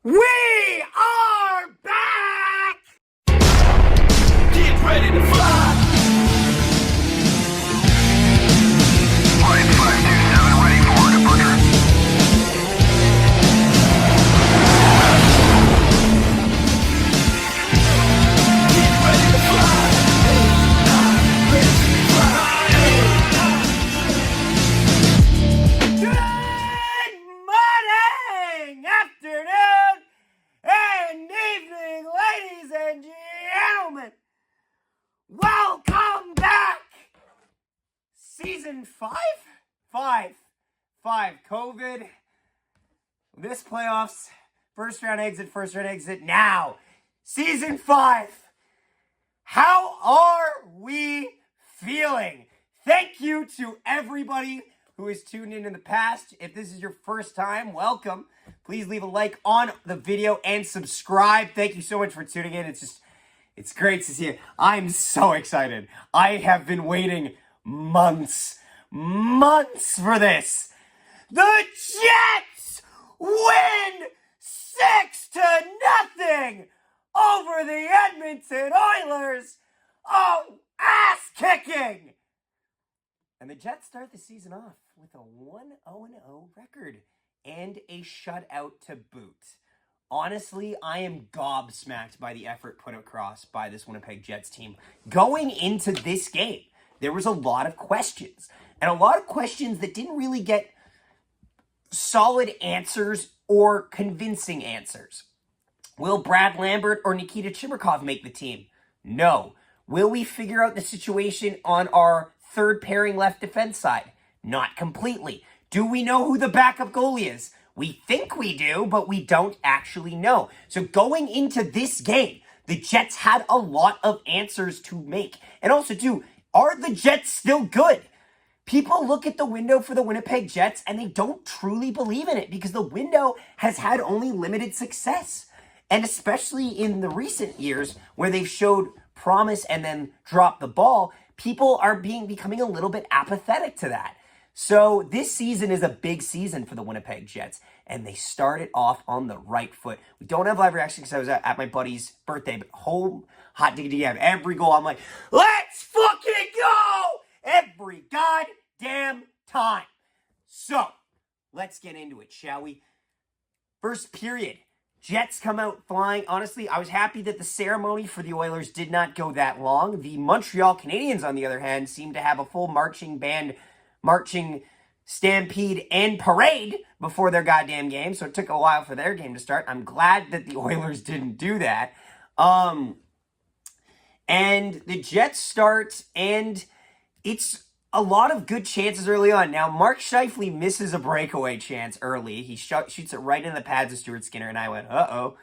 We are back! Get ready to fly! Flight 527 ready for departure. Get ready to fly! Good morning, afternoon, and evening, ladies and gentlemen. Welcome back. Season 5? 5. COVID. This playoffs. First round exit. Now, Season 5. How are we feeling? Thank you to everybody who has tuned in the past. If this is your first time, welcome. Please leave a like on the video and subscribe. Thank you so much for tuning in. It's great to see you. I'm so excited. I have been waiting months for this. The Jets win 6-0 over the Edmonton Oilers. Oh, ass kicking! And the Jets start the season off with a 1-0 record and a shutout to boot. Honestly, I am gobsmacked by the effort put across by this Winnipeg Jets team. Going into this game, there was a lot of questions. And a lot of questions that didn't really get solid answers or convincing answers. Will Brad Lambert or Nikita Chibrikov make the team? No. Will we figure out the situation on our third pairing left defense side? Not completely. Do we know who the backup goalie is? We think we do, but we don't actually know. So going into this game, the Jets had a lot of answers to make. And also, too, are the Jets still good? People look at the window for the Winnipeg Jets and they don't truly believe in it because the window has had only limited success. And especially in the recent years where they've showed promise and then dropped the ball, people are becoming a little bit apathetic to that. So this season is a big season for the Winnipeg Jets, and they started off on the right foot. We don't have live reaction because I was at my buddy's birthday, but home hot diggity damn, every goal I'm like, let's fucking go! Every goddamn time. So, let's get into it, shall we? First period. Jets come out flying. Honestly, I was happy that the ceremony for the Oilers did not go that long. The Montreal Canadiens, on the other hand, seemed to have a full marching stampede and parade before their goddamn game, so it took a while for their game to start. I'm glad that the Oilers didn't do that. And the Jets start, and it's a lot of good chances early on. Now, Mark Scheifele misses a breakaway chance early. He shoots it right in the pads of Stuart Skinner, and I went, uh-oh.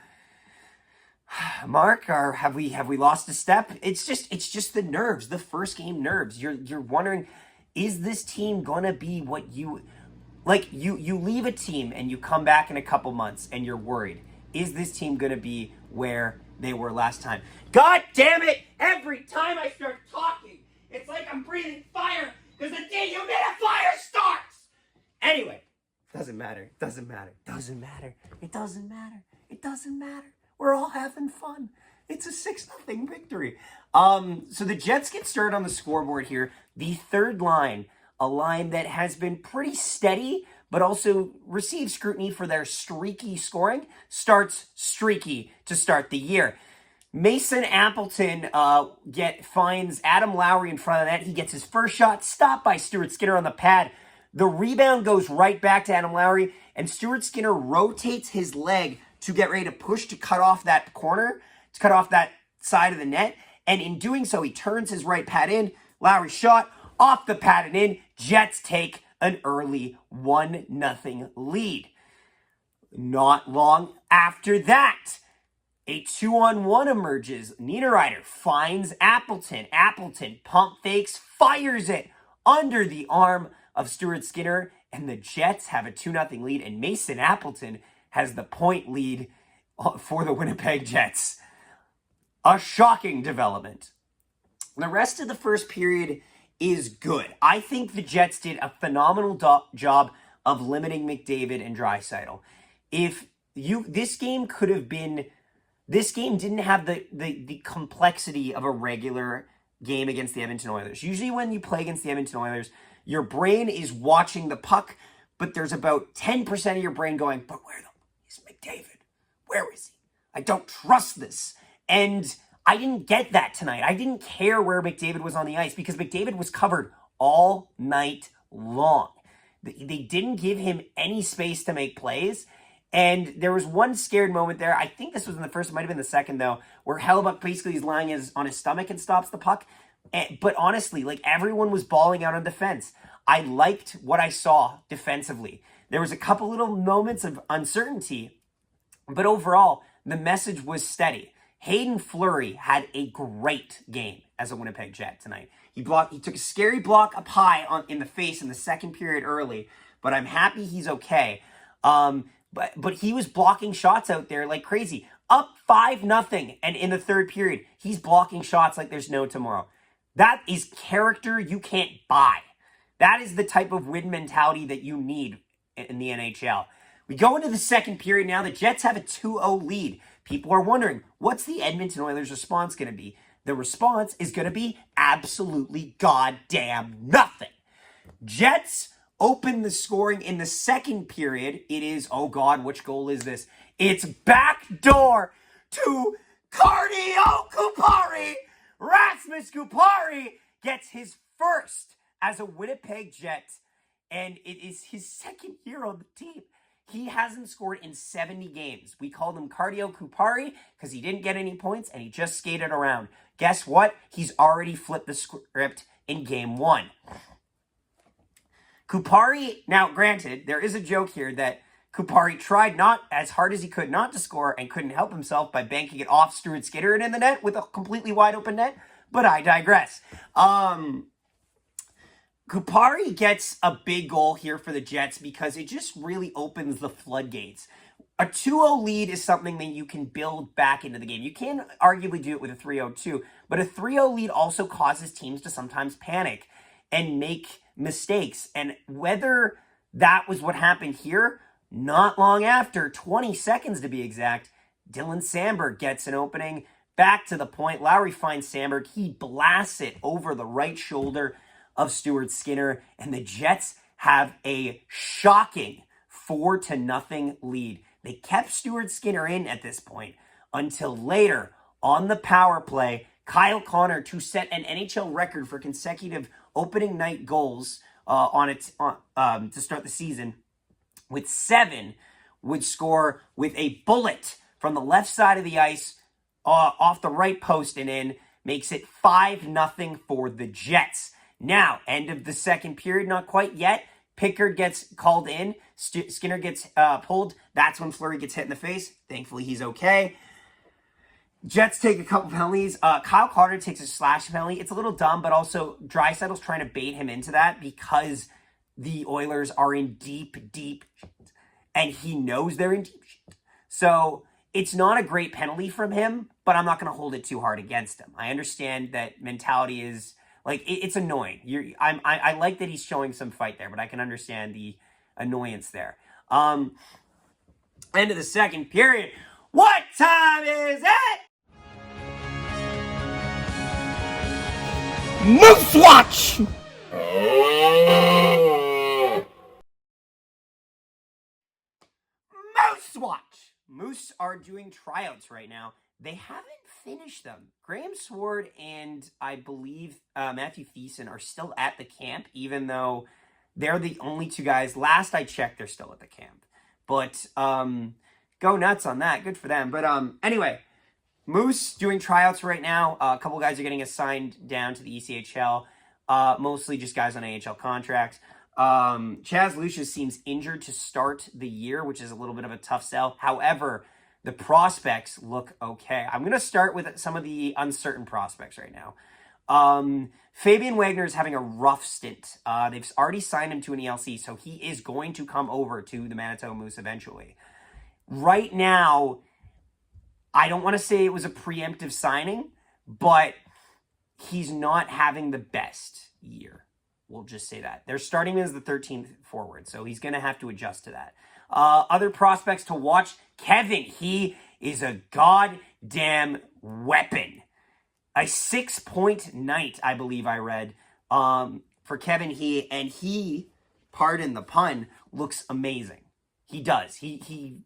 Mark, or have we lost a step? It's just the nerves, the first game nerves. You're wondering, is this team gonna be what you leave a team and you come back in a couple months and you're worried. Is this team gonna be where they were last time? God damn it! Every time I start talking, it's like I'm breathing fire because the dehumidifier starts! Anyway, doesn't matter. We're all having fun. It's a 6-0 victory. So the Jets get started on the scoreboard here. The third line, a line that has been pretty steady, but also received scrutiny for their streaky scoring, starts streaky to start the year. Mason Appleton finds Adam Lowry in front of that. He gets his first shot, stopped by Stuart Skinner on the pad. The rebound goes right back to Adam Lowry, and Stuart Skinner rotates his leg to get ready to push to cut off that corner, to cut off that side of the net. And in doing so, he turns his right pad in. Lowry shot off the pad and in. Jets take an early 1-0 lead. Not long after that, a 2-on-1 emerges. Niederreiter finds Appleton. Appleton pump fakes, fires it under the arm of Stuart Skinner, and the Jets have a 2-0 lead, and Mason Appleton has the point lead for the Winnipeg Jets. A shocking development. The rest of the first period is good. I think the Jets did a phenomenal job of limiting McDavid and Draisaitl. If this game could have been, this game didn't have the complexity of a regular game against the Edmonton Oilers. Usually when you play against the Edmonton Oilers, your brain is watching the puck, but there's about 10% of your brain going, but where is McDavid? Where is he? I don't trust this. And I didn't get that tonight. I didn't care where McDavid was on the ice because McDavid was covered all night long. They didn't give him any space to make plays. And there was one scared moment there. I think this was in the first, it might have been the second though, where Hellebuyck basically is lying on his stomach and stops the puck. But honestly, like everyone was balling out on defense. I liked what I saw defensively. There was a couple little moments of uncertainty, but overall, the message was steady. Hayden Fleury had a great game as a Winnipeg Jet tonight. He took a scary block up high in the face in the second period early, but I'm happy he's okay. But he was blocking shots out there like crazy. Up 5-0, and in the third period, he's blocking shots like there's no tomorrow. That is character you can't buy. That is the type of win mentality that you need in the NHL. We go into the second period now. The Jets have a 2-0 lead. People are wondering, what's the Edmonton Oilers' response going to be? The response is going to be absolutely goddamn nothing. Jets open the scoring in the second period. It is, oh God, which goal is this? It's backdoor to Cardio Kupari. Rasmus Kupari gets his first as a Winnipeg Jet, and it is his second year on the team. He hasn't scored in 70 games. We called him Cardio Kupari because he didn't get any points and he just skated around. Guess what? He's already flipped the script in game one. Kupari, now granted, there is a joke here that Kupari tried not as hard as he could not to score and couldn't help himself by banking it off Stuart Skinner and in the net with a completely wide open net, but I digress. Kupari gets a big goal here for the Jets because it just really opens the floodgates. A 2-0 lead is something that you can build back into the game. You can arguably do it with a 3-0 too, but a 3-0 lead also causes teams to sometimes panic and make mistakes. And whether that was what happened here, not long after, 20 seconds to be exact, Dylan Samberg gets an opening back to the point. Lowry finds Samberg. He blasts it over the right shoulder of Stuart Skinner, and the Jets have a shocking 4-0 lead. They kept Stuart Skinner in at this point until later on the power play. Kyle Connor, to set an NHL record for consecutive opening night goals to start the season with 7, would score with a bullet from the left side of the ice off the right post and in, makes it 5-0 for the Jets. Now, end of the second period, not quite yet. Pickard gets called in. Skinner gets pulled. That's when Fleury gets hit in the face. Thankfully, he's okay. Jets take a couple penalties. Kyle Carter takes a slash penalty. It's a little dumb, but also Draisaitl's trying to bait him into that because the Oilers are in deep shit. And he knows they're in deep shit. So it's not a great penalty from him, but I'm not going to hold it too hard against him. I understand that mentality is... like, it's annoying. I like that he's showing some fight there, but I can understand the annoyance there. End of the second period. What time is it? Moose Watch! Moose Watch! Moose are doing tryouts right now. They haven't finished them. Graham Sword and I believe Matthew Thiessen are still at the camp, even though they're the only two guys. Last I checked, they're still at the camp. But go nuts on that. Good for them. But anyway, Moose doing tryouts right now. A couple guys are getting assigned down to the ECHL. Mostly just guys on AHL contracts. Chaz Lucius seems injured to start the year, which is a little bit of a tough sell. However, the prospects look okay. I'm going to start with some of the uncertain prospects right now. Fabian Wagner is having a rough stint. They've already signed him to an ELC, so he is going to come over to the Manitoba Moose eventually. Right now, I don't want to say it was a preemptive signing, but he's not having the best year. We'll just say that. They're starting him as the 13th forward, so he's going to have to adjust to that. Other prospects to watch, Kevin, he is a goddamn weapon. A 6-point night, I believe I read, for Kevin He, and he, pardon the pun, looks amazing. He does. He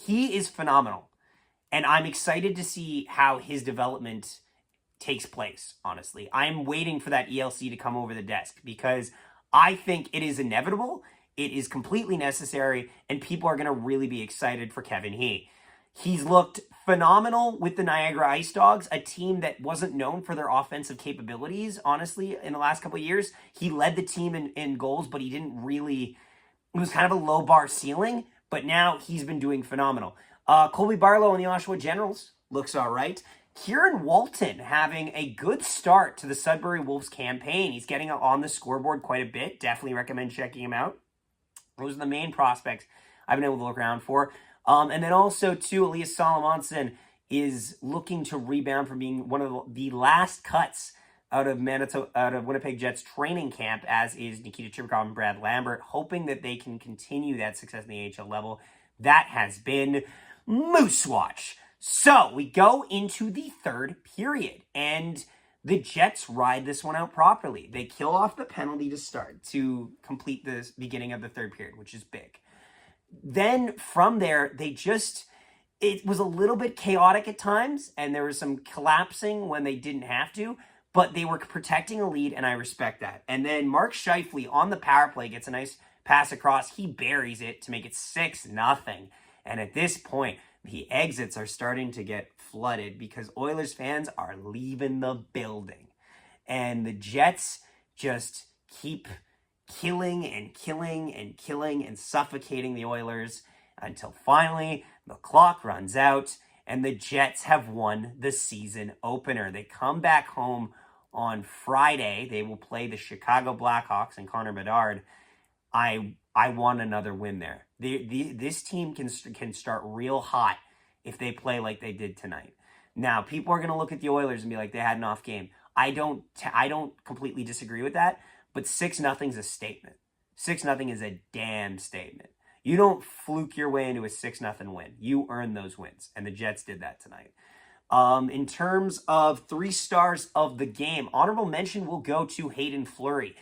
is phenomenal. And I'm excited to see how his development takes place, honestly. I'm waiting for that ELC to come over the desk because I think it is inevitable, it is completely necessary, and people are going to really be excited for Kevin He. He's looked phenomenal with the Niagara Ice Dogs, a team that wasn't known for their offensive capabilities, honestly, in the last couple of years. He led the team in goals, but he didn't really... It was kind of a low bar ceiling, but now he's been doing phenomenal. Colby Barlow and the Oshawa Generals looks all right. Kieran Walton having a good start to the Sudbury Wolves campaign. He's getting on the scoreboard quite a bit. Definitely recommend checking him out. Those are the main prospects I've been able to look around for. And then also, too, Elias Salomonson is looking to rebound from being one of the last cuts out of Winnipeg Jets training camp, as is Nikita Chibrikov and Brad Lambert, hoping that they can continue that success in the AHL level. That has been Moose Watch. So we go into the third period, and the Jets ride this one out properly. They kill off the penalty to start to complete the beginning of the third period, which is big. Then from there, it was a little bit chaotic at times, and there was some collapsing when they didn't have to, but they were protecting a lead, and I respect that. And then Mark Scheifele on the power play gets a nice pass across. He buries it to make it 6-0. And at this point, the exits are starting to get flooded because Oilers fans are leaving the building. And the Jets just keep killing and suffocating the Oilers until finally the clock runs out and the Jets have won the season opener. They come back home on Friday. They will play the Chicago Blackhawks and Connor Bedard. I want another win there. This team can start real hot if they play like they did tonight. Now, people are going to look at the Oilers and be like, they had an off game. I don't completely disagree with that, but 6-0 is a statement. 6-0 is a damn statement. You don't fluke your way into a 6-0 win. You earn those wins, and the Jets did that tonight. In terms of 3 stars of the game, honorable mention will go to Hayden Fleury.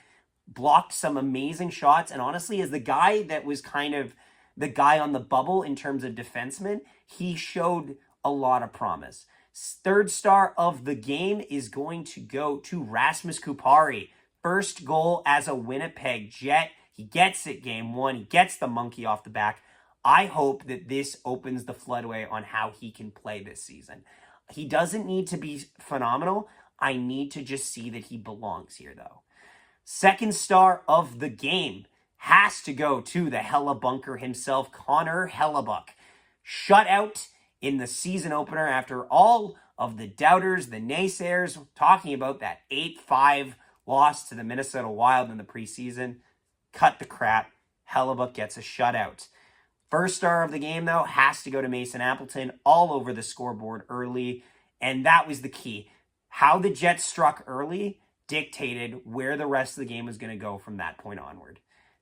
Blocked some amazing shots, and honestly, as the guy that was kind of the guy on the bubble in terms of defenseman, he showed a lot of promise. 3rd star of the game is going to go to Rasmus Kupari. First goal as a Winnipeg Jet. He gets it game 1. He gets the monkey off the back. I hope that this opens the floodway on how he can play this season. He doesn't need to be phenomenal. I need to just see that he belongs here, though. 2nd star of the game has to go to the Hellebunker himself, Connor Hellebuyck. Shutout in the season opener after all of the doubters, the naysayers, talking about that 8-5 loss to the Minnesota Wild in the preseason. Cut the crap. Hellebuyck gets a shutout. 1st star of the game, though, has to go to Mason Appleton, all over the scoreboard early, and that was the key. How the Jets struck early dictated where the rest of the game was going to go from that point onward.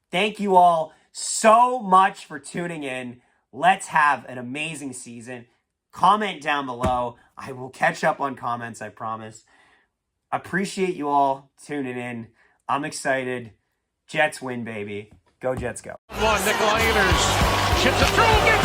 Thank you all so much for tuning in. Let's have an amazing season. Comment down below. I will catch up on comments, I promise. Appreciate you all tuning in. I'm excited. Jets win, baby. Go Jets, go. Nikolai Ehlers chips it through.